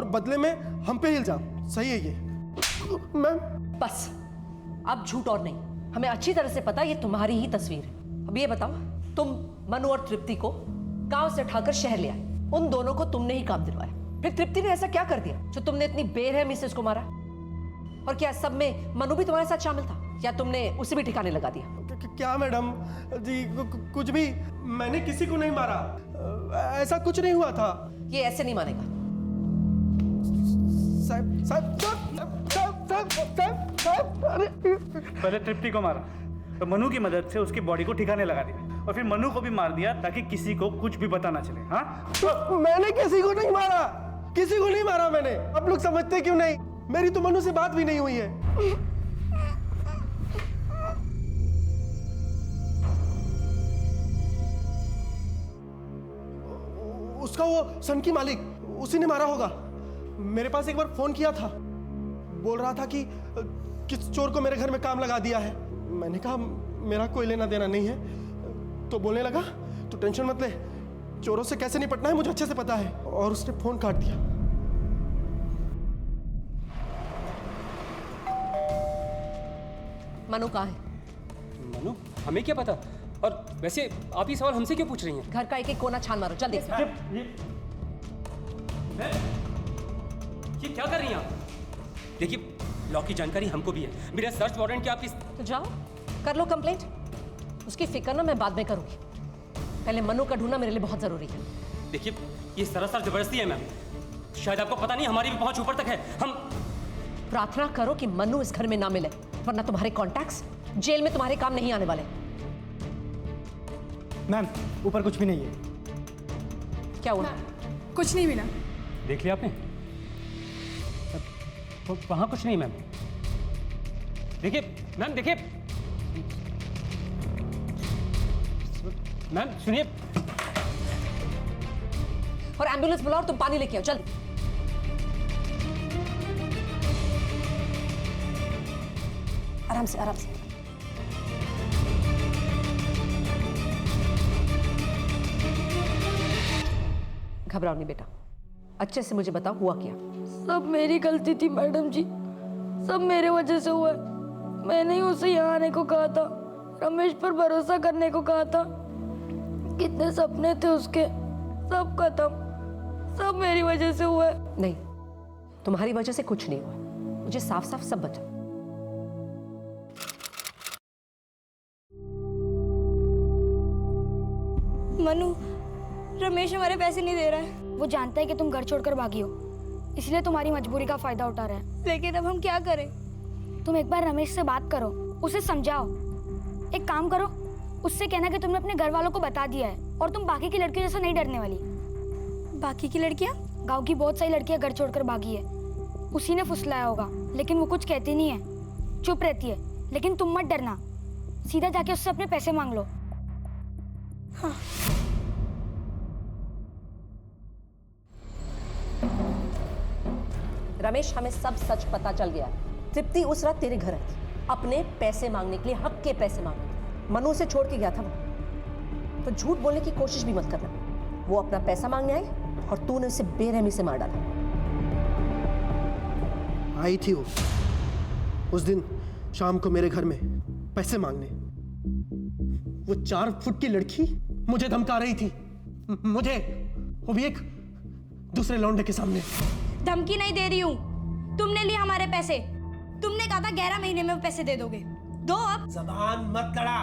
और बदले में हम पे इल्जाम। सही है ये मैम। बस अब झूठ और नहीं, हमें अच्छी तरह से पता ये तुम्हारी ही तस्वीर है। अब ये बताओ, तुम मनु और तृप्ति को गांव से उठाकर शहर ले आए, उन दोनों को तुमने ही काम दिलवाया। फिर तृप्ति ने ऐसा क्या कर दिया जो तुमने इतनी बेरहमी से उसको मारा? और क्या सब में मनु भी तुम्हारे साथ शामिल था या तुमने उसे भी ठिकाने लगा दिया? क्या मैडम जी, कुछ भी, मैंने किसी को नहीं मारा, ऐसा कुछ नहीं हुआ था। ये ऐसे नहीं मानेगा। साहब साहब साहब साहब साहब, अरे पहले तृप्ति को मारा, तो मनु की मदद से उसकी बॉडी को ठिकाने लगा दिया, और फिर मनु को भी मार दिया ताकि किसी को कुछ भी पता ना चले। हाँ, मैंने किसी को नहीं मारा, किसी को नहीं मारा मैंने। आप लोग समझते क्यों नहीं? मेरी तो मनु से बात भी नहीं हुई है। उसका वो सन की मालिक, उसी ने मारा होगा। मेरे पास एक बार फोन किया था, बोल रहा था कि किस चोर को मेरे घर में काम लगा दिया है। मैंने कहा मेरा कोई लेना देना नहीं है। तो बोलने लगा तो टेंशन मत ले, चोरों से कैसे निपटना है मुझे अच्छे से पता है। और उसने फोन काट दिया। मनु कहाँ है? मनु, हमें क्या पता? और वैसे आप ये सवाल हमसे क्यों पूछ रही हैं? घर का एक एक कोना छान मारो जल्दी। ये क्या कर रही हैं आप? देखिए, लॉ की जानकारी हमको भी है। मेरा सर्च वारंट क्या आप इस... तो जाओ कर लो कंप्लेंट। उसकी फिक्र ना मैं बाद में करूंगी, पहले मनु का ढूंढना मेरे लिए बहुत जरूरी है। देखिए, ये सरासर जबरदस्ती है मैम। शायद आपको पता नहीं, हमारी भी पहुंच ऊपर तक है। हम प्रार्थना करो कि मनु इस घर में ना मिले, वरना तुम्हारे कॉन्टैक्ट्स जेल में तुम्हारे काम नहीं आने वाले। मैम ऊपर कुछ भी नहीं है। क्या हुआ? कुछ नहीं मिला। देख लिया आपने? वहां कुछ नहीं मैम। देखिए मैम, देखिए मैम, सुनिए। और एम्बुलेंस बुलाओ और तुम पानी लेके आओ जल्दी। आराम से आराम से। घबराओ नहीं बेटा, अच्छे से मुझे बताओ हुआ क्या। सब मेरी गलती थी मैडम जी, सब मेरे वजह से हुआ है। मैंने ही उसे यहाँ आने को कहा था, रमेश पर भरोसा करने को कहा था। कितने सपने थे उसके, सब खत्म, सब मेरी वजह से हुआ है। नहीं, तुम्हारी वजह से कुछ नहीं हुआ, मुझे साफ साफ सब बता। मनु, रमेश हमारे पैसे नहीं दे रहा है। वो जानता है कि तुम घर छोड़कर भागी हो, इसलिए तुम्हारी मजबूरी का फायदा उठा रहा है। लेकिन अब हम क्या करें? तुम एक बार रमेश से बात करो, उसे समझाओ। एक काम करो, उससे कहना कि तुमने अपने घर वालों को बता दिया है और तुम बाकी की लड़कियों जैसा नहीं डरने वाली। बाकी की लड़कियां? गांव की बहुत सारी लड़कियां घर छोड़कर भागी है, उसी ने फुसलाया होगा। लेकिन वो कुछ कहती नहीं है, चुप रहती है। लेकिन तुम मत डरना, सीधा जाके उससे अपने पैसे मांग लो। हाँ। रमेश, हमें सब सच पता चल गया। तृप्ति उस रात तेरे घर आई थी अपने पैसे मांगने के लिए, हक के पैसे मांगने के लिए। मनु से छोड़ के गया था वो, तो झूठ बोलने की कोशिश भी मत करना। वो अपना पैसा मांगने आई और तूने उसे बेरहमी से मार डाला। आई थी वो उस दिन शाम को मेरे घर में पैसे मांगने। वो 4 फुट की लड़की मुझे धमका रही थी, मुझे, वो भी एक दूसरे लौंडे के सामने। धमकी नहीं दे रही हूँ, तुमने लिए हमारे पैसे। तुमने कहा था 11 महीने में वो पैसे दे दोगे, दो अब। जबान मत लड़ा,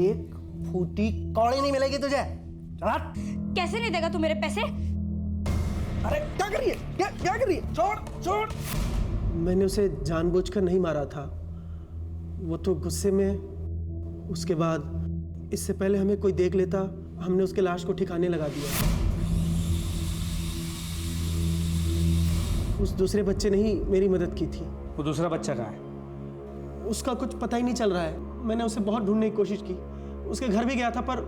एक फूटी कौड़ी नहीं मिलेगी तुझे। चला। कैसे नहीं देगा तू मेरे पैसे? अरे क्या कर रही है, क्या कर रही है? छोड़ छोड़। मैंने उसे जानबूझकर नहीं मारा था, वो तो गुस्से में। उसके बाद इससे पहले हमें कोई देख लेता, हमने उसके लाश को ठिकाने लगा दिया। उस दूसरे बच्चे ने ही मेरी मदद की थी। वो दूसरा बच्चा कहाँ है? उसका कुछ पता ही नहीं चल रहा है। मैंने उसे बहुत ढूंढने की कोशिश की, उसके घर भी गया था, पर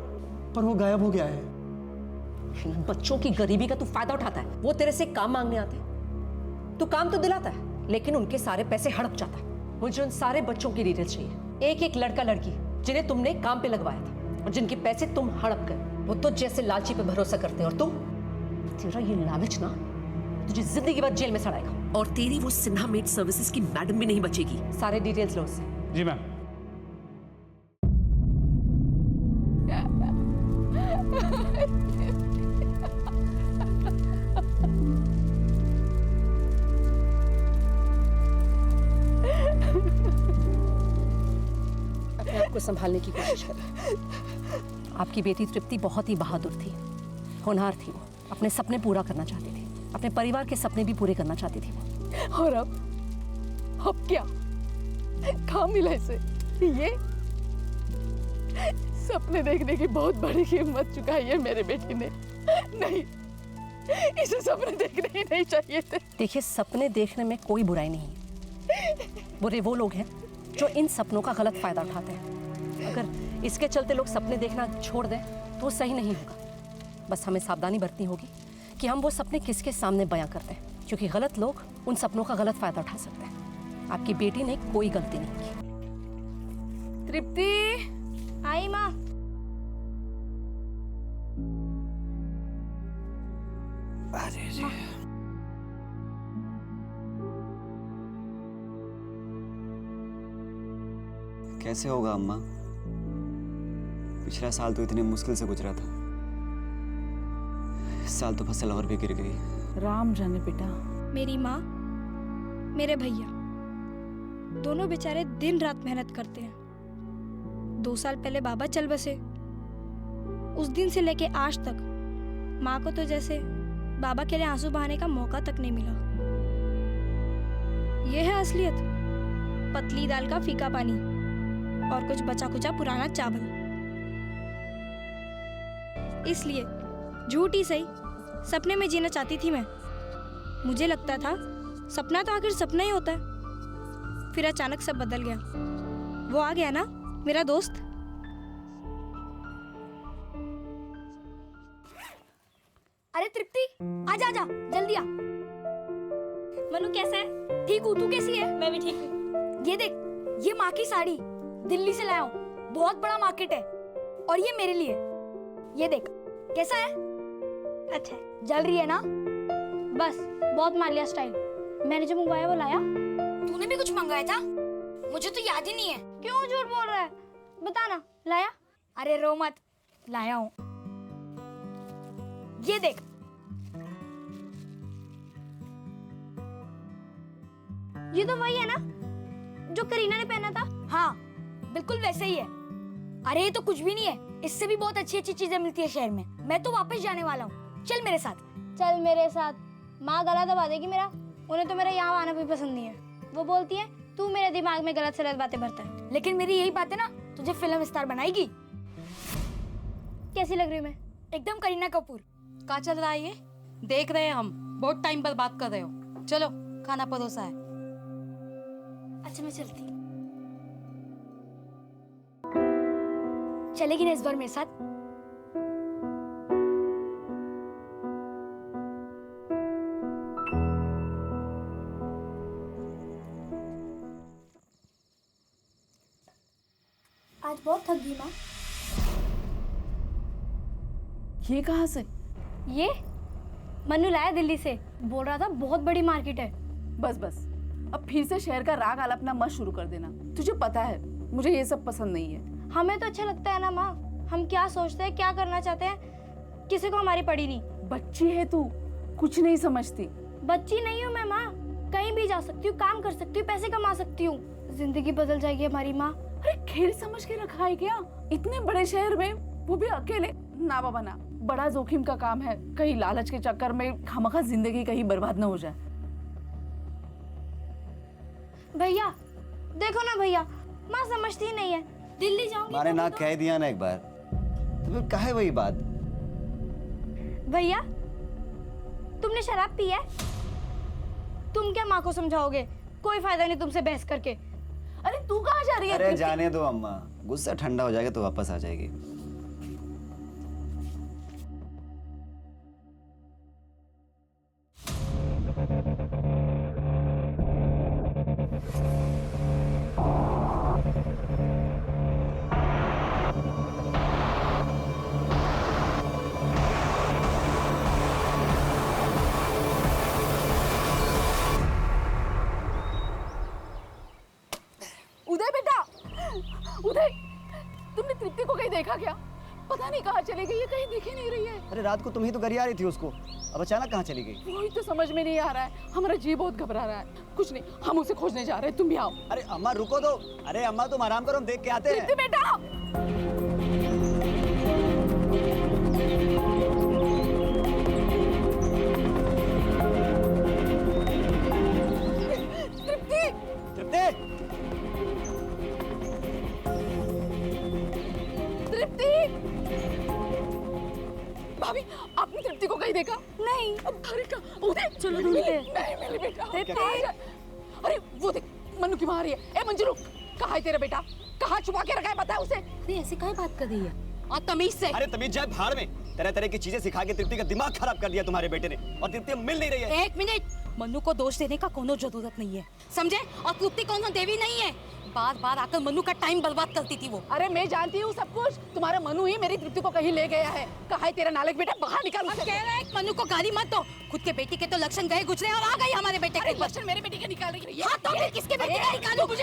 वो गायब हो गया है। बच्चों की गरीबी का तू फायदा उठाता है। वो तेरे से काम मांगने आते हैं, तू काम तो दिलाता है, लेकिन उनके सारे पैसे हड़प जाता है। मुझे उन सारे बच्चों की डिटेल चाहिए, एक एक लड़का लड़की जिन्हें तुमने काम पे लगवाया था और जिनके पैसे तुम हड़प गए। वो तो जैसे लालची पे भरोसा करते हैं, और तुम, तेरा ये लालच ना तुझे जिंदगी भर जेल में सड़ाएगा। और तेरी वो सिन्हा मेड सर्विसेज की मैडम भी नहीं बचेगी। सारे डिटेल्स लो उससे। जी मैम। अपने आप को संभालने की कोशिश कर। आपकी बेटी तृप्ति बहुत ही बहादुर थी, होनहार थी। वो अपने सपने पूरा करना चाहती थी, अपने परिवार के सपने भी पूरे करना चाहती थी वो। और अब क्या काम मिला इसे? ये सपने देखने की बहुत बड़ी कीमत चुकाई है मेरे बेटी ने। नहीं, इसे सपने देखने ही नहीं चाहिए थे। देखिए, सपने देखने में कोई बुराई नहीं है। बुरे वो लोग हैं जो इन सपनों का गलत फायदा उठाते हैं। अगर इसके चलते लोग सपने देखना छोड़ दें तो वो सही नहीं होगा। बस हमें सावधानी बरतनी होगी कि हम वो सपने किसके सामने बयां करते हैं, क्योंकि गलत लोग उन सपनों का गलत फायदा उठा सकते हैं। आपकी बेटी ने कोई गलती नहीं की। तृप्ति, आई माँ। कैसे होगा अम्मा? पिछला साल तो इतने मुश्किल से गुजरा था, इस साल तो फसल और भी गिर गई। राम जाने बेटा। मेरी माँ, मेरे भैया दोनों बेचारे दिन रात मेहनत करते हैं। 2 साल पहले बाबा चल बसे। उस दिन से लेके आज तक माँ को तो जैसे बाबा के लिए आंसू बहाने का मौका तक नहीं मिला। यह है असलियत। पतली दाल का फीका पानी और कुछ बचा कुचा पुराना चावल। इसलिए झूठ ही सही सपने में जीना चाहती थी मैं। मुझे लगता था सपना तो आखिर सपना ही होता है। फिर अचानक सब बदल गया। वो आ गया ना, मेरा दोस्त। अरे तृप्ति, आजा आजा, जल्दी आ। मनु कैसा है? ठीक हूँ, तू कैसी है? मैं भी ठीक हूँ। ये देख, ये माँ की साड़ी दिल्ली से लाया हूँ। बहुत बड़ा मार्केट है। और ये मेरे लिए। ये देख, कैसा है? अच्छा है। जल रही है ना? बस बहुत मार लिया स्टाइल। मैंने जो मंगवाया वो लाया। तूने भी कुछ मंगाया था? मुझे तो याद ही नहीं है। क्यों झूठ बोल रहा है? बता ना, लाया? अरे रो मत, लाया हूँ। ये देख। ये तो वही है ना जो करीना ने पहना था? हाँ, बिल्कुल वैसे ही है। अरे ये तो कुछ भी नहीं है, इससे भी बहुत अच्छी अच्छी चीजें मिलती है शहर में। मैं तो वापस जाने वाला हूँ, चल मेरे साथ। चल मेरे साथ। माँ गला दबा देगी मेरा। उन्हें तो मेरा यहाँ आना भी पसंद नहीं है। वो बोलती है तू मेरे दिमाग में गलत सलत बातें भरता है। लेकिन मेरी यही बात है ना, तुझे फिल्म स्टार बनाएगी। कैसी लग रही हूँ मैं? एकदम करीना कपूर। कहाँ चल रहा है ये? देख रहे हैं हम, बहुत टाइम बाद बात कर रहे हो। चलो, खाना परोसा है। अच्छा मैं चलती। चलेगी ना इस बार मेरे साथ? आज बहुत थक गई माँ। ये कहाँ से? ये मनु लाया दिल्ली से। बोल रहा था बहुत बड़ी मार्केट है। बस बस, अब फिर से शहर का राग आलापना मत शुरू कर देना। तुझे पता है मुझे ये सब पसंद नहीं है। हमें तो अच्छा लगता है ना माँ। हम क्या सोचते हैं, क्या करना चाहते हैं, किसी को हमारी पड़ी नहीं। बच्ची है तू, कुछ नहीं समझती। बच्ची नहीं हूँ मैं माँ। कहीं भी जा सकती हूँ, काम कर सकती हूँ, पैसे कमा सकती हूँ। जिंदगी बदल जाएगी हमारी माँ। अरे खेल समझ के रखा है क्या? इतने बड़े शहर में, वो भी अकेले? ना बाबा ना, बड़ा जोखिम का काम है। कहीं लालच के चक्कर में खामखा जिंदगी कहीं बर्बाद ना हो जाए। भैया देखो ना भैया, माँ समझती ही नहीं है। दिल्ली जाऊंगी माने तभी ना तो। कह दिया ना एक बार, तो फिर काहे वही बात? भैया तुमने शराब पी है? तुम क्या माँ को समझाओगे? कोई फायदा नहीं तुमसे बहस करके। अरे तू कहाँ जा रही है? अरे जाने दो अम्मा, गुस्सा ठंडा हो जाएगा तो वापस आ जाएगी। तृप्ति को कहीं देखा क्या? पता नहीं कहाँ चली गई है, कहीं दिख ही नहीं रही है। अरे रात को तुम ही तो घर ही आ रही थी उसको, अब अचानक कहाँ चली गई? वही तो समझ में नहीं आ रहा है, हमारा जी बहुत घबरा रहा है। कुछ नहीं, हम उसे खोजने जा रहे हैं, तुम भी आओ। अरे अम्मा रुको दो। अरे अम्मा तुम आराम करो, हम देख के आते हैं। तृप्ति बेटा, तृप्ति, भाभी आपने तृप्ति को कहीं देखा? नहीं। अब अरे का उधर चलो ढूंढते हैं। नहीं मिली बेटा। तृप्ति। अरे वो देख, मनु की माँ आ रही है। ए मंजू रुक, कहाँ है तेरा बेटा? कहाँ छुपा के रखा है, बता उसे। अरे ऐसे काहे बात कर रही है? और तमीज से। अरे तमीज जाए भाड़ में, तरह तरह की चीजें सिखा के तृप्ति का दिमाग खराब कर दिया तुम्हारे बेटे ने, और तृप्ति अब मिल नहीं रही है। एक मिनट, मनु को दोष देने का कोनो जरूरत नहीं है, समझे? और तृप्ति कोनो देवी नहीं है, बार बार आकर मनु का टाइम बर्बाद करती थी वो। अरे मैं जानती हूँ सब कुछ, तुम्हारा मनु ही मेरी तृप्ति को कहीं ले गया है। कहाँ है तेरा नालायक बेटा, बाहर निकाल उसे। कह रहा है मनु को गाली मत दो, खुद के बेटे के तो लक्षण गए गुजरे और आ गई हमारे बेटे के। लक्षण मेरे बेटे के निकाल रही है। हाँ तो फिर किसके बेटे का निकालूं? तू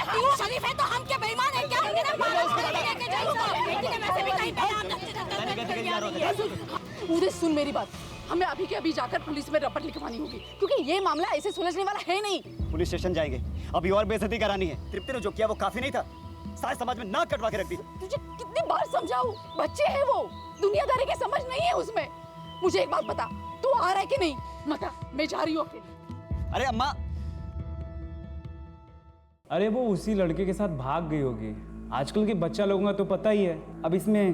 शरीफ है तो हम क्या बेईमान है क्या? हमने ना लेके जाओ, बेटी ने वैसे भी कहीं मुझे सुन मेरी बात, हमें अभी के अभी जाकर पुलिस में रपट लिखवानी होगी, क्योंकि ये मामला ऐसे सुलझने वाला है नहीं। पुलिस स्टेशन जाएंगे, अभी और बेइज्जती करानी है। तृप्ति ने जो किया वो काफी नहीं था, सारे समाज में नाक कटवा के रख दी। तुझे कितनी बार समझाऊं, बच्चे हैं वो, दुनियादारी की समझ नहीं है उसमें। मुझे एक बात बता, तू आ रहा है कि नहीं? मत आ, मैं जा रही हूँ अकेले। अरे अम्मा, अरे वो उसी लड़के के साथ भाग गई होगी। आजकल के बच्चा लोगों का तो पता ही है, अब इसमें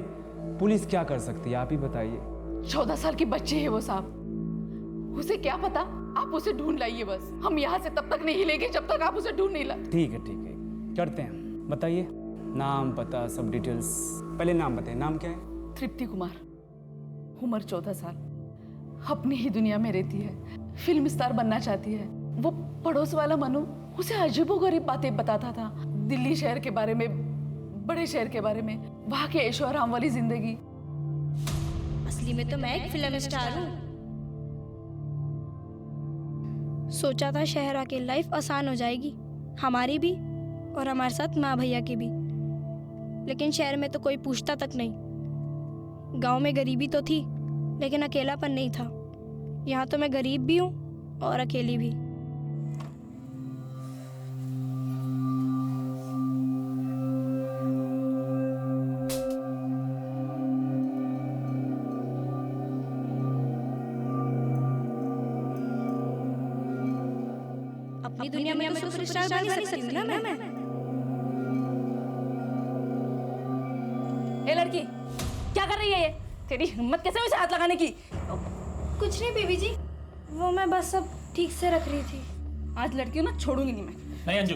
पुलिस क्या कर सकती है, आप ही बताइए। 14 साल की बच्ची है वो साहब, उसे क्या पता। आप उसे ढूंढ लाइए बस, हम यहाँ से तब तक नहीं हिलेंगे जब तक आप उसे ढूंढ नहीं लाते। ठीक है करते हैं, बताइए नाम पता सब डिटेल्स। पहले नाम बताइए, नाम क्या है? तृप्ति कुमार, उम्र 14 साल, अपनी ही दुनिया में रहती है, फिल्म स्टार बनना चाहती है। वो पड़ोस वाला मनु उसे अजीबोगरीब बातें बताता था, दिल्ली शहर के बारे में, बड़े शहर के बारे में, वहाँ के ऐशो आराम वाली जिंदगी। असली में तो मैं एक फिल्म स्टार हूँ। सोचा था शहर आके लाइफ आसान हो जाएगी, हमारी भी और हमारे साथ माँ भैया की भी, लेकिन शहर में तो कोई पूछता तक नहीं। गांव में गरीबी तो थी लेकिन अकेलापन नहीं था। यहाँ तो मैं गरीब भी हूँ और अकेली भी। अपनी दुनिया में तो सुपरस्टार बन ही सकती हूँ ना मैं। ए लड़की, क्या कर रही है ये? तेरी हिम्मत कैसे उसे हाथ लगाने की? कुछ नहीं बीबी जी, वो मैं बस सब ठीक से रख रही थी। आज लड़की ना छोड़ूंगी नहीं मैं। नहीं अंजू,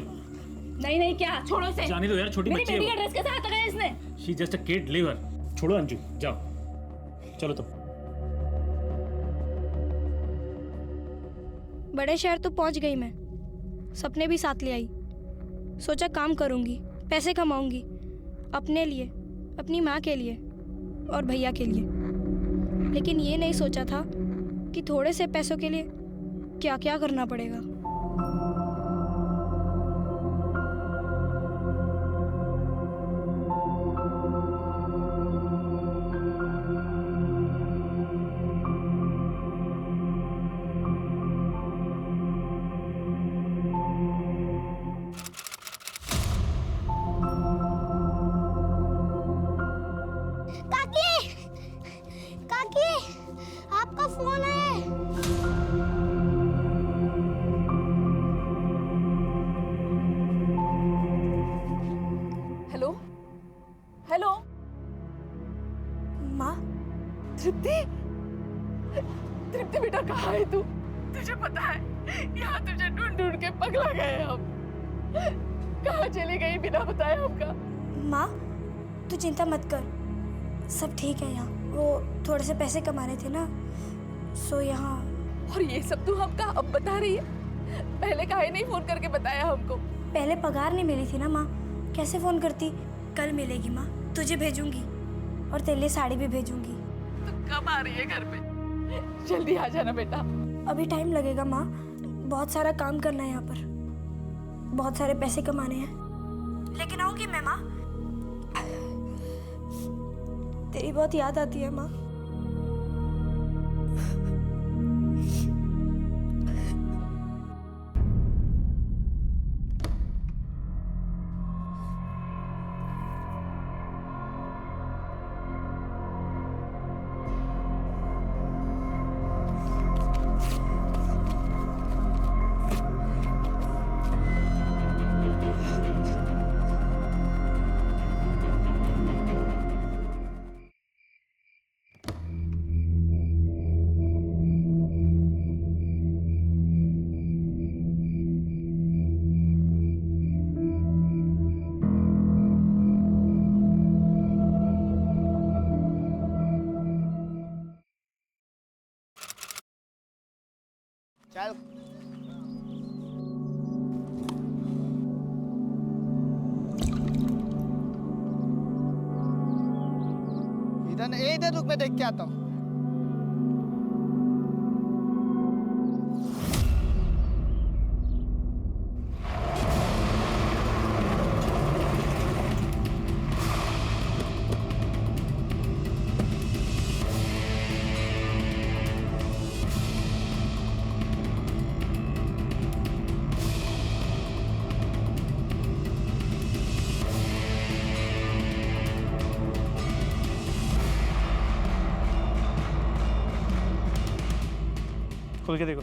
नहीं क्या, छोड़ो इसे। जाने दो यार, छोटी मेरी बच्ची है बेटी वो। का ड्रेस कैसे हाथ लगाया इसने? She just a kid, leave her. छोड़ो अंजू, जाओ, चलो तुम। बड़े शहर तो पहुंच गई मैं, सपने भी साथ ले आई। सोचा काम करूंगी, पैसे कमाऊंगी, अपने लिए, अपनी माँ के लिए और भैया के लिए। लेकिन ये नहीं सोचा था कि थोड़े से पैसों के लिए क्या क्या करना पड़ेगा। आपका फोन है। हेलो हेलो, माँ, तृप्ति, तृप्ति बेटा कहाँ है तू? तुझे पता है यहाँ तुझे ढूंढ ढूंढ के पगला गए हम। कहाँ चली गई बिना बताए हमका? माँ तू चिंता मत कर, सब ठीक है यहाँ। वो थोड़े से पैसे कमा रहे थे ना, सो यहाँ। और ये सब तू हमका अब बता रही है? पहले काहे नहीं फोन करके बताया हमको? पहले पगार नहीं मिली थी ना माँ, कैसे फोन करती। कल मिलेगी माँ, तुझे भेजूंगी और तेरे लिए साड़ी भी भेजूंगी। तू कब आ रही है घर पे? जल्दी आ जाना बेटा। अभी टाइम लगेगा माँ, बहुत सारा काम करना है यहाँ पर, बहुत सारे पैसे कमाने हैं, लेकिन आऊंगी मैं माँ। तेरी बहुत याद आती है माँ। चल इधर रुक, मैं देख के आता हूँ। खोल के देखो।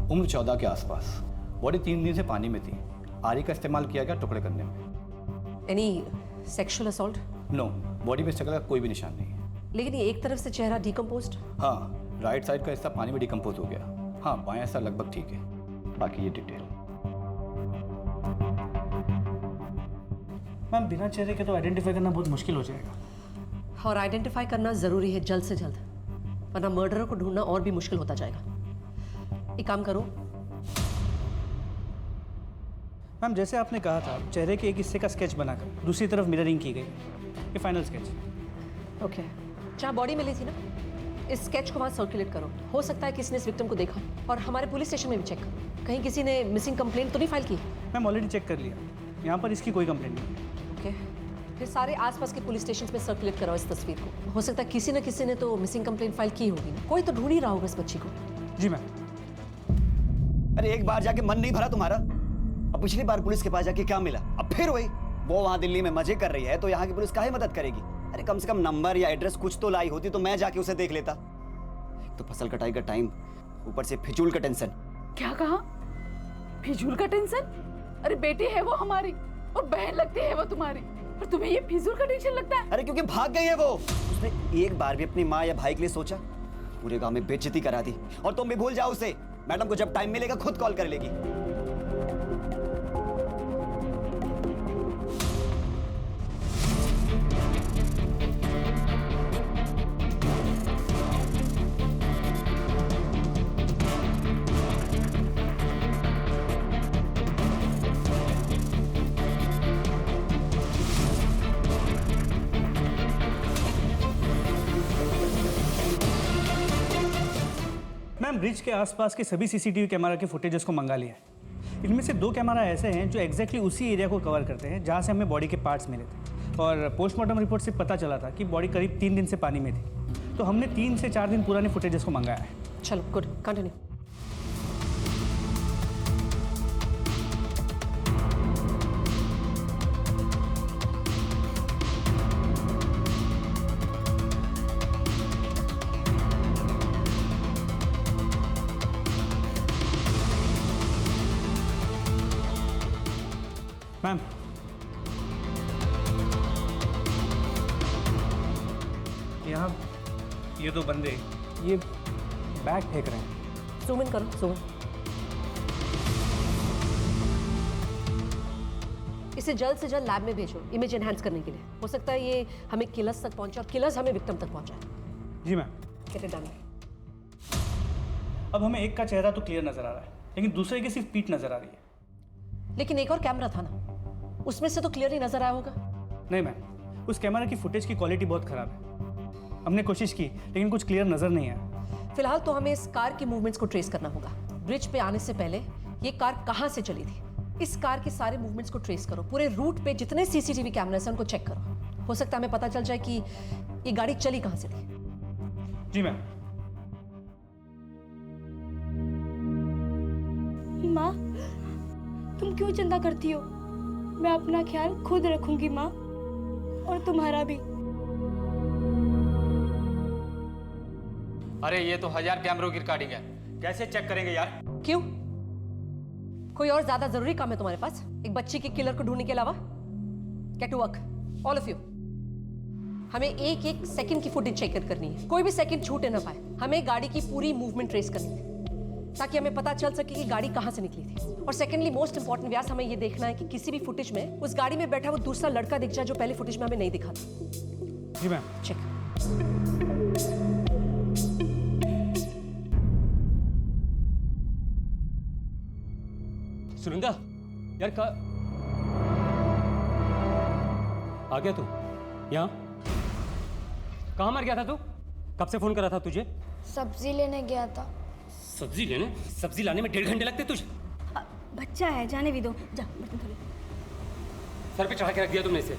उम्र 14 के आसपास, बॉडी 3 दिन से पानी में थी। आरी का इस्तेमाल किया गया टुकड़े करने में। Any sexual assault? No, body पे स्ट्रगल का कोई भी निशान नहीं है। लेकिन ये एक तरफ से चेहरा डिकम्पोज्ड? हाँ, राइट साइड का हिस्सा पानी में डिकम्पोज हो गया। हाँ, बायां हिस्सा लगभग ठीक है। बाकी ये डिटेल। मैम बिना चेहरे के तो आइडेंटिफाई करना बहुत मुश्किल हो जाएगा। और आइडेंटिफाई करना ज़रूरी है जल्द से जल्द, वरना मर्डरर को ढूंढना और भी मुश्किल होता जाएगा। एक काम करो। मैम जैसे आपने कहा था, चेहरे के एक हिस्से का स्केच बनाकर दूसरी तरफ मिररिंग की गई। ये फाइनल स्केच। ओके, जहाँ बॉडी मिली थी ना, इस स्केच को वहाँ सर्कुलेट करो। हो सकता है किसी ने इस विक्टिम को देखा। और हमारे पुलिस स्टेशन में भी चेक करो, कहीं किसी ने मिसिंग कंप्लेंट तो नहीं फाइल की? मैम ऑलरेडी चेक कर लिया, यहाँ पर इसकी कोई कंप्लेंट नहीं। ओके, फिर सारे आसपास के पुलिस स्टेशन में सर्कुलेट कराओ इस तस्वीर को। हो सकता है किसी न किसी ने तो मिसिंग कंप्लेंट फाइल की होगी ना, कोई तो ढूंढ ही रहा होगा इस बच्ची को। जी मैम। अरे एक बार जाके मन नहीं भरा तुम्हारा? अब पिछली बार पुलिस के पास जाके क्या मिला? अब फिर वही। वो वहाँ दिल्ली में मजे कर रही है तो यहाँ की पुलिस काहे मदद करेगी? अरे कम से कम नंबर या एड्रेस कुछ तो लाई होती तो मैं जाके उसे देख लेता। एक तो फसल कटाई का टाइम, ऊपर से फिजूल का टेंशन। क्या कहा? फिजूल का टेंशन? अरे बेटी है वो हमारी और बहन लगती है वो तुम्हारी, और तुम्हें ये फिजूल का टेंशन लगता है? अरे क्योंकि भाग गई है वो। उसने एक बार भी अपनी माँ या भाई के लिए सोचा? पूरे गांव में बेइज्जती करा दी। और तुम भी भूल जाओ उसे। मैडम को जब टाइम मिलेगा खुद कॉल कर लेगी। मैम ब्रिज के आसपास के सभी सीसीटीवी कैमरा के फुटेजेस को मंगा लिया है। इनमें से 2 कैमरा ऐसे हैं जो एग्जैक्टली उसी एरिया को कवर करते हैं जहां से हमें बॉडी के पार्ट्स मिले थे। और पोस्टमार्टम रिपोर्ट से पता चला था कि बॉडी करीब 3 दिन से पानी में थी। तो हमने 3 से 4 दिन पुराने फुटेजेस को मंगाया है। चलो गुड, कंटिन्यू। मैम यहाँ ये 2 बंदे ये बैग फेंक रहे हैं। जूम इन करो, जूम। इसे जल्द से जल्द लैब में भेजो इमेज एनहांस करने के लिए। हो सकता है ये हमें किलर्स तक पहुंचे और किलर्स हमें विक्टिम तक पहुंचाए। जी मैम। Get it done. अब हमें एक का चेहरा तो क्लियर नजर आ रहा है, लेकिन दूसरे की सिर्फ पीठ नजर आ रही है। लेकिन एक और कैमरा था ना, उसमें से तो क्लियर ही नजर आया होगा। नहीं मैम, उस कैमरा की फुटेज की क्वालिटी बहुत खराब है। हमने कोशिश की लेकिन कुछ क्लियर नजर नहीं आया। फिलहाल तो हमें इस कार की मूवमेंट्स को ट्रेस करना होगा। ब्रिज पे आने से पहले ये कार कहाँ से चली थी, इस कार के सारे मूवमेंट्स को ट्रेस करो। पूरे रूट पे जितने सीसीटीवी कैमरास हैं उनको चेक करो। हो सकता है हमें पता चल जाए कि ये गाड़ी चली कहाँ से थी। जी मैम। माँ, तुम क्यों चिंता करती हो? मैं अपना ख्याल खुद रखूंगी माँ, और तुम्हारा भी। अरे ये तो 1000 कैमरों की रिकॉर्डिंग है, कैसे चेक करेंगे यार? क्यों? कोई और ज्यादा जरूरी काम है तुम्हारे पास एक बच्ची के किलर को ढूंढने के अलावा? Get to work all of you. हमें एक एक सेकंड की फुटेज चेक करनी है, कोई भी सेकंड छूटे ना पाए। हमें गाड़ी की पूरी मूवमेंट ट्रेस करनी है ताकि हमें पता चल सके कि गाड़ी कहां से निकली थी। और सेकेंडली मोस्ट इंपॉर्टेंट व्यास, हमें ये देखना है कि किसी भी फुटेज में उस गाड़ी में बैठा वो दूसरा लड़का दिख जाए जो पहले फुटेज में हमें नहीं दिखा था। जी मैम। चेक। सुनंदा यार, आ गया तू यहाँ? कहाँ मर गया था तू? कब से फोन करा था तुझे? सब्जी लेने गया था। सब्जी लेने? सब्जी लाने में 1.5 घंटे लगते तुझे? बच्चा है, जाने भी दो। जा बर्तन धो ले। सर पे चढ़ा के रख दिया तुमने इसे?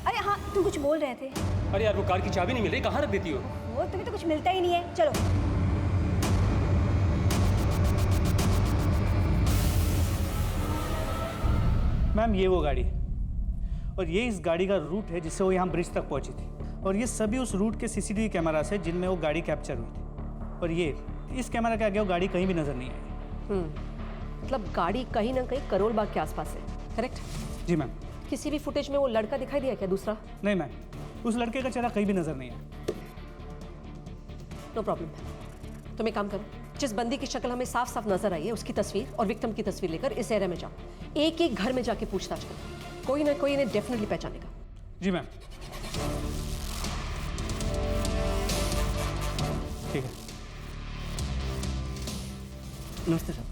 अरे हाँ, तुम कुछ बोल रहे थे। अरे यार, वो कार की चाबी नहीं मिल रही, कहाँ रख देती हो? वो तुम्हें तो कुछ मिलता ही नहीं है। चलो। मैम ये वो गाड़ी है और ये इस गाड़ी का रूट है जिससे वो यहाँ ब्रिज तक पहुँची थी, और ये सभी उस रूट के सीसीटीवी कैमरा से जिनमें वो गाड़ी कैप्चर हुई थी। और ये इस कैमरा के आगे वो गाड़ी कहीं भी नजर नहीं आई। मतलब गाड़ी कहीं ना कहीं करोल बाग के आसपास है, करेक्ट? जी मैम। किसी भी फुटेज में वो लड़का दिखाई दिया क्या दूसरा? नहीं मैम, उस लड़के का चेहरा कहीं भी नजर नहीं आया। No problem. तुम एक काम करो, जिस बंदी की शक्ल हमें साफ साफ नजर आई है उसकी तस्वीर और विक्टिम की तस्वीर लेकर इस एरिया में जाओ। एक एक घर में जाके पूछताछ करो, कोई ना कोई इन्हें डेफिनेटली पहचानेगा। जी मैम। ठीक है। नमस्ते सर।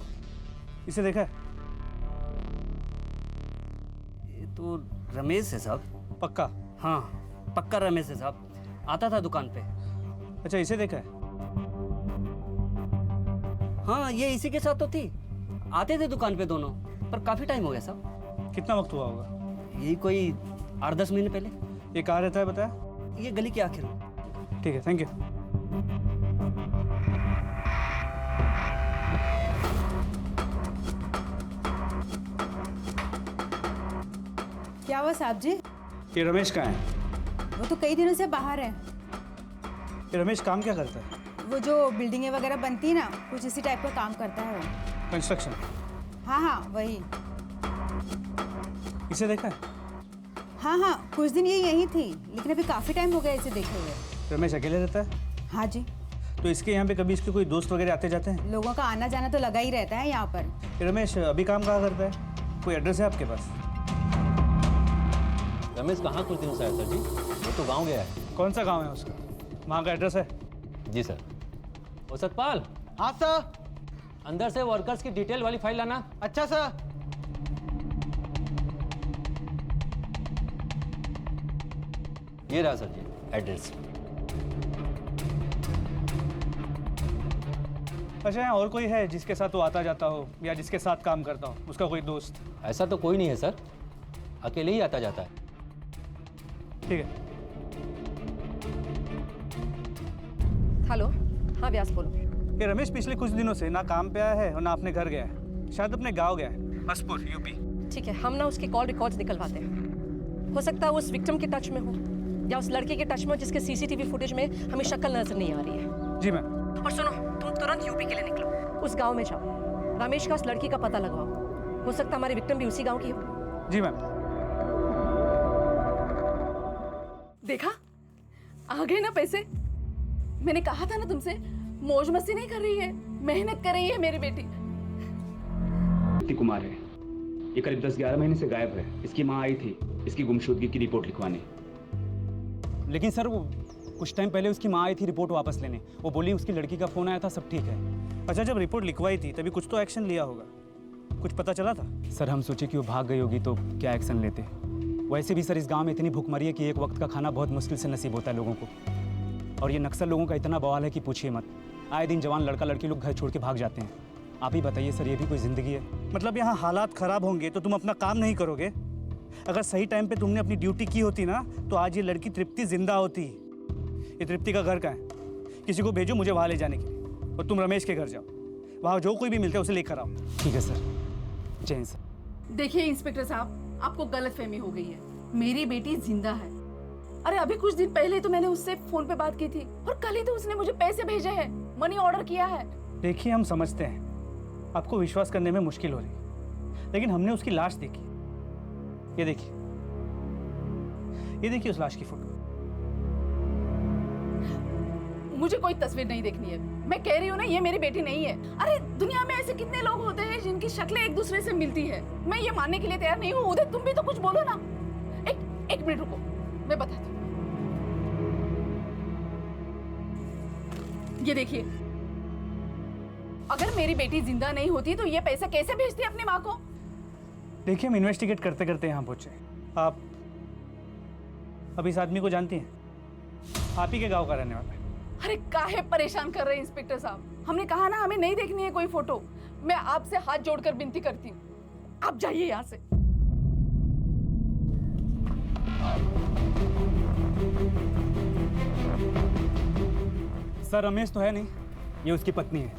इसे देखा है? ये तो रमेश है साहब। पक्का? हाँ पक्का रमेश है साहब, आता था दुकान पे। अच्छा, इसे देखा है? हाँ ये इसी के साथ तो थी, आते थे दुकान पे दोनों, पर काफी टाइम हो गया साहब। कितना वक्त हुआ होगा? यही कोई 8-10 महीने पहले। ये कहाँ रहता है बताया? ये गली के आखिर में। ठीक है, थैंक यू। क्या हुआ साहब जी? ये रमेश कहाँ है? वो तो कई दिनों से बाहर है। ये रमेश काम क्या करता है? वो जो बिल्डिंगें वगैरह बनती है ना, कुछ इसी टाइप का काम करता है वो। कंस्ट्रक्शन? हाँ हाँ वही। इसे देखा है? हाँ हाँ कुछ दिन ये यहीं थी, लेकिन अभी काफ़ी टाइम हो गया इसे देखे हुए। रमेश अकेले रहता है? हाँ जी। तो इसके यहाँ पे कभी इसके कोई दोस्त वगैरह आते जाते हैं? लोगों का आना जाना तो लगा ही रहता है यहाँ पर। ये रमेश अभी काम कहाँ करता है? कोई एड्रेस है आपके पास? रमेश कहाँ कुछ दिनों से आया सर जी, वो तो गांव गया है। कौन सा गांव है उसका? वहाँ का एड्रेस है? जी सर। ओ सतपाल। हाँ सर। अंदर से वर्कर्स की डिटेल वाली फाइल लाना। अच्छा सर। ये रहा सर जी एड्रेस। अच्छा, यहाँ और कोई है जिसके साथ वो आता जाता हो या जिसके साथ काम करता हो, उसका कोई दोस्त? ऐसा तो कोई नहीं है सर, अकेले ही आता जाता है। ठीक है। हेलो, हाँ व्यास बोलो। ये रमेश पिछले कुछ दिनों से ना काम पे आया है और ना अपने घर गया है, शायद अपने गांव गया है, हसपुर यूपी। ठीक है, हम ना उसके कॉल रिकॉर्ड्स निकलवाते हैं। हो सकता है वो उस विक्टिम के टच में हो या उस लड़के के टच में हो जिसके सीसीटीवी फुटेज में हमें शक्ल नजर नहीं आ रही है। जी मैम। और सुनो, तुम तुरंत यूपी के लिए निकलो, उस गांव में जाओ, रमेश का उस लड़की का पता लगवाओ। हो सकता है हमारी विक्टिम भी उसी गांव की हो। जी मैम। देखा, आ गए ना पैसे। मैंने कहा था ना तुमसे, मौज मस्ती नहीं कर रही है, मेहनत कर रही है मेरी बेटी। दीप्ति कुमार है, ये करीब 10-11 महीने से गायब है। इसकी माँ आई थी इसकी गुमशुदगी की रिपोर्ट लिखवाने। लेकिन सर वो कुछ टाइम पहले उसकी माँ आई थी रिपोर्ट वापस लेने, वो बोली उसकी लड़की का फोन आया था, सब ठीक है। अच्छा, जब रिपोर्ट लिखवाई थी तभी कुछ तो एक्शन लिया होगा, कुछ पता चला था? सर हम सोचे कि वो भाग गई होगी तो क्या एक्शन लेते। वैसे भी सर इस गांव में इतनी भूखमरी है कि एक वक्त का खाना बहुत मुश्किल से नसीब होता है लोगों को। और ये नक्सल लोगों का इतना बवाल है कि पूछिए मत। आए दिन जवान लड़का लड़की लोग घर छोड़ के भाग जाते हैं। आप ही बताइए सर, ये भी कोई ज़िंदगी है? मतलब यहाँ हालात ख़राब होंगे तो तुम अपना काम नहीं करोगे? अगर सही टाइम पे तुमने अपनी ड्यूटी की होती ना तो आज ये लड़की तृप्ति जिंदा होती। ये तृप्ति का घर कहाँ है? किसी को भेजो मुझे वहाँ ले जाने के लिए, और तुम रमेश के घर जाओ, वहाँ जो कोई भी मिलता है उसे लेकर आओ। ठीक है सर। जय हिंद सर। देखिए इंस्पेक्टर साहब, आपको गलतफहमी हो गई है। मेरी बेटी जिंदा है। अरे अभी कुछ दिन पहले तो मैंने उससे फोन पे बात की थी, और कल ही तो उसने मुझे पैसे भेजे हैं, मनी ऑर्डर किया है। देखिए हम समझते हैं आपको विश्वास करने में मुश्किल हो रही, लेकिन हमने उसकी लाश देखी। ये देखिए उस लाश की फोटो। मुझे कोई तस्वीर नहीं देखनी है। मैं कह रही हूँ ना, ये मेरी बेटी नहीं है। अरे दुनिया में ऐसे कितने लोग होते हैं जिनकी शक्लें एक दूसरे से मिलती है। मैं ये मानने के लिए तैयार नहीं हूँ। उदय तुम भी तो कुछ बोलो ना। एक मिनट रुको, मैं बताती हूँ। ये देखिए, अगर मेरी बेटी जिंदा नहीं होती तो ये पैसा कैसे भेजती अपनी माँ को? देखिए हम इन्वेस्टिगेट करते करते यहाँ पहुँचे। आप अब इस आदमी को जानती हैं? आप ही के गांव का रहने वाला है। अरे काहे परेशान कर रहे हैं इंस्पेक्टर साहब? हमने कहा ना हमें नहीं देखनी है कोई फोटो। मैं आपसे हाथ जोड़कर विनती करती हूँ, आप जाइए यहाँ से। सर रमेश तो है नहीं, ये उसकी पत्नी है।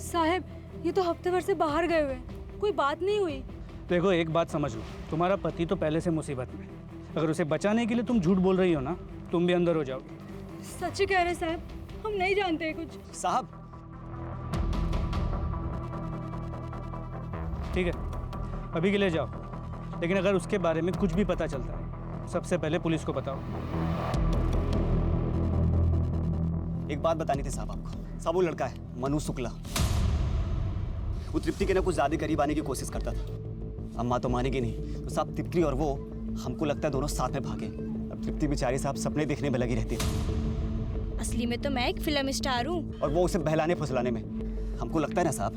साहब ये तो हफ्ते भर से बाहर गए हुए हैं, कोई बात नहीं हुई। देखो एक बात समझ लो, तुम्हारा पति तो पहले से मुसीबत में। अगर उसे बचाने के लिए तुम झूठ बोल रही हो ना, तुम भी अंदर हो जाओगे। सच ही कह रहे साहब, हम नहीं जानते कुछ। साहब ठीक है, अभी के लिए जाओ, लेकिन अगर उसके बारे में कुछ भी पता चलता है सबसे पहले पुलिस को बताओ। एक बात बतानी थी साहब आपको। साहब वो लड़का है मनु शुक्ला, वो तृप्ति के ना कुछ ज्यादा करीब आने की कोशिश करता था। अम्मा तो मानेगी नहीं, तो साहब तृप्ति और वो हमको लगता है दोनों साथ में भागे। अब तृप्ति बेचारी साहब सपने देखने में लगी रहती है। असली में तो मैं एक फिल्म स्टार हूँ। और वो उसे बहलाने फुसलाने में। हमको लगता है ना साहब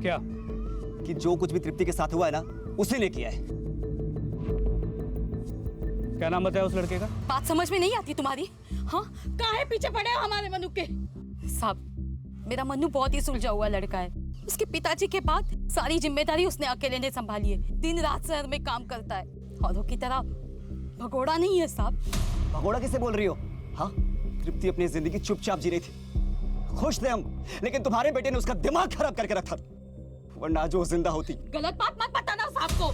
क्या कि जो कुछ भी तृप्ति के साथ हुआ है ना, उसी ने किया है। क्या नाम बताया उस लड़के का? बात समझ में नहीं आती तुम्हारी? हाँ, काहे पीछे पड़े हो हमारे मनु के? साहब मेरा मनु बहुत ही सुलझा हुआ लड़का है। उसके पिताजी के बाद सारी जिम्मेदारी उसने अकेले ने संभाली है। दिन रात शहर में काम करता है, औरों की तरह भगोड़ा नहीं है साहब। भगोड़ा किसे बोल रही हो? हाँ, तृप्ति अपनी जिंदगी चुपचाप जी रही थी, खुश थे हम, लेकिन तुम्हारे बेटे ने उसका दिमाग खराब करके रखा था, वरना जो जिंदा होती। गलत बात मत बताना साहब को।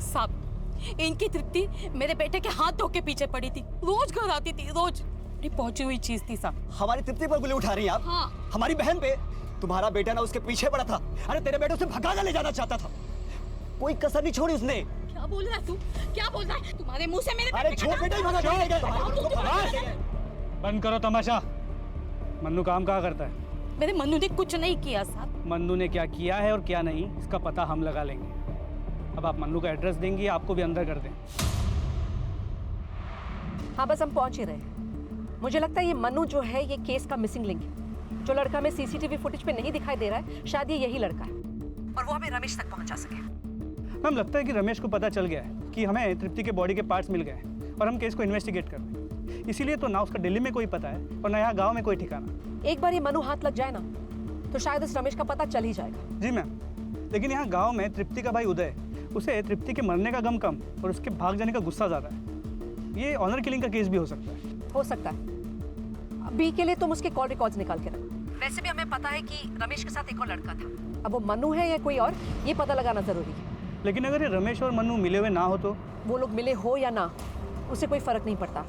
साहब इनकी तृप्ति मेरे बेटे के हाथ धो के पीछे पड़ी थी, रोज घर आती थी, रोज। ये पहुंची हुई चीज थी साहब। हमारी तृप्ति पर गोली उठा रही हैं आप? हाँ। हमारी बहन पे? तुम्हारा बेटा ना उसके पीछे पड़ा था। अरे तेरे बेटे उसे भगा ले जाना चाहता था, कोई कसर नहीं छोड़ी उसने। क्या बोल रहा है तू? क्या बोल रहा है? तुम्हारे मुंह से मेरे अरे छोड़ बेटा ही भगा ले गए। बंद करो तमाशा। मन्नू काम कहाँ करता है? मेरे मन्नू ने कुछ नहीं किया साहब। मन्नू ने क्या किया है और क्या नहीं, इसका पता हम लगा लेंगे। अब आप मन्नू का एड्रेस देंगी, आपको भी अंदर कर दें। हाँ बस हम पहुंच ही रहे हैं। मुझे लगता है ये मन्नू जो है ये केस का मिसिंग लिंक है। जो लड़का हमें सीसीटीवी फुटेज पे नहीं दिखाई दे रहा है, शायद ये यही लड़का है, और वो हमें रमेश तक पहुंचा सके। मैम लगता है कि रमेश को पता चल गया है कि हमें तृप्ति के बॉडी के पार्ट्स मिल गए और हम केस को इन्वेस्टिगेट कर रहे हैं। इसीलिए तो ना उसका दिल्ली में कोई पता है और ना यहाँ गाँव में कोई ठिकाना। एक बार ये मनु हाथ लग जाए ना तो शायद उस रमेश का पता चल ही जाएगा। जी मैम, लेकिन यहाँ गाँव में तृप्ति का भाई उदय, उसे तृप्ति के मरने का गम कम और उसके भाग जाने का गुस्सा ज़्यादा है। ये ऑनर किलिंग का केस भी हो सकता है। हो सकता है। अभी के लिए तुम उसके कॉल रिकॉर्ड्स निकाल के रखो। वैसे भी हमें पता है कि रमेश के साथ एक और लड़का था। अब वो मनु है या कोई और, ये पता लगाना जरूरी है। लेकिन अगर ये रमेश और मनु मिले हुए ना हो तो? वो लोग मिले हो या ना, उससे कोई फर्क नहीं पड़ता।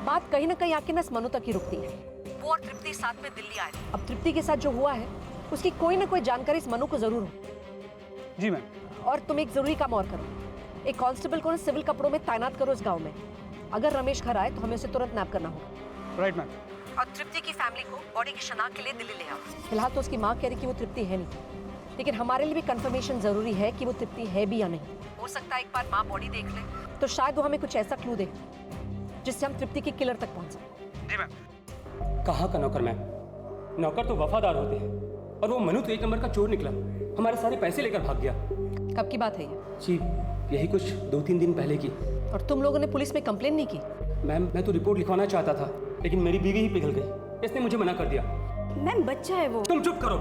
बात कहीं ना कहीं आके ना मनु तक ही रुकती है। वो और तृप्ति साथ में दिल्ली आए। अब तृप्ति के साथ जो हुआ है उसकी कोई ना कोई जानकारी इस मनु को जरूर हो। जी मैम। और तुम एक जरूरी काम और करो, एक कांस्टेबल को सिविल कपड़ों में तैनात करो इस गाँव में। अगर रमेश घर आए तो हमें उसे तुरंत नैप करना होगा। Right ma'am. और तृप्ति की फैमिली को बॉडी की शनाख्त के लिए दिल्ली ले आओ। फिलहाल तो उसकी माँ कह रही कि वो तृप्ति है नहीं, लेकिन हमारे लिए भी कंफर्मेशन जरूरी है कि वो तृप्ति है भी या नहीं। हो सकता है एक बार माँ बॉडी देख ले तो शायद वो हमें कुछ ऐसा क्लू दे जिससे हम तृप्ति के किलर तक पहुंच जाए। जी मैम। कहाँ का नौकर मैम? नौकर तो वफादार होते हैं, और वो मनु तो एक नंबर का चोर निकला, हमारे सारे पैसे लेकर भाग गया। कब की बात है ये? जी यही कुछ 2-3 दिन पहले की। और तुम लोगों ने पुलिस में कंप्लेन नहीं की? मैम मैं तो रिपोर्ट लिखवाना चाहता था, लेकिन मेरी बीवी ही पिघल गई, इसने मुझे मना कर दिया। मैम बच्चा है वो। तुम चुप करो,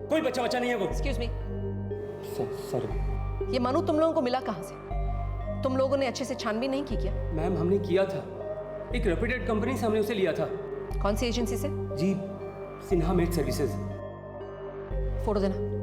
कोई बच्चा बच्चा नहीं है वो। Excuse me, sorry. ये मनु तुम लोगों को मिला कहाँ से? तुम लोगों ने अच्छे से छानबीन नहीं की क्या? मैम हमने किया था, एक रेप्यूटेड कंपनी से हमने उसे लिया था। कौन सी एजेंसी से? जी, सिन्हा मेड सर्विसेज। फोटो देना।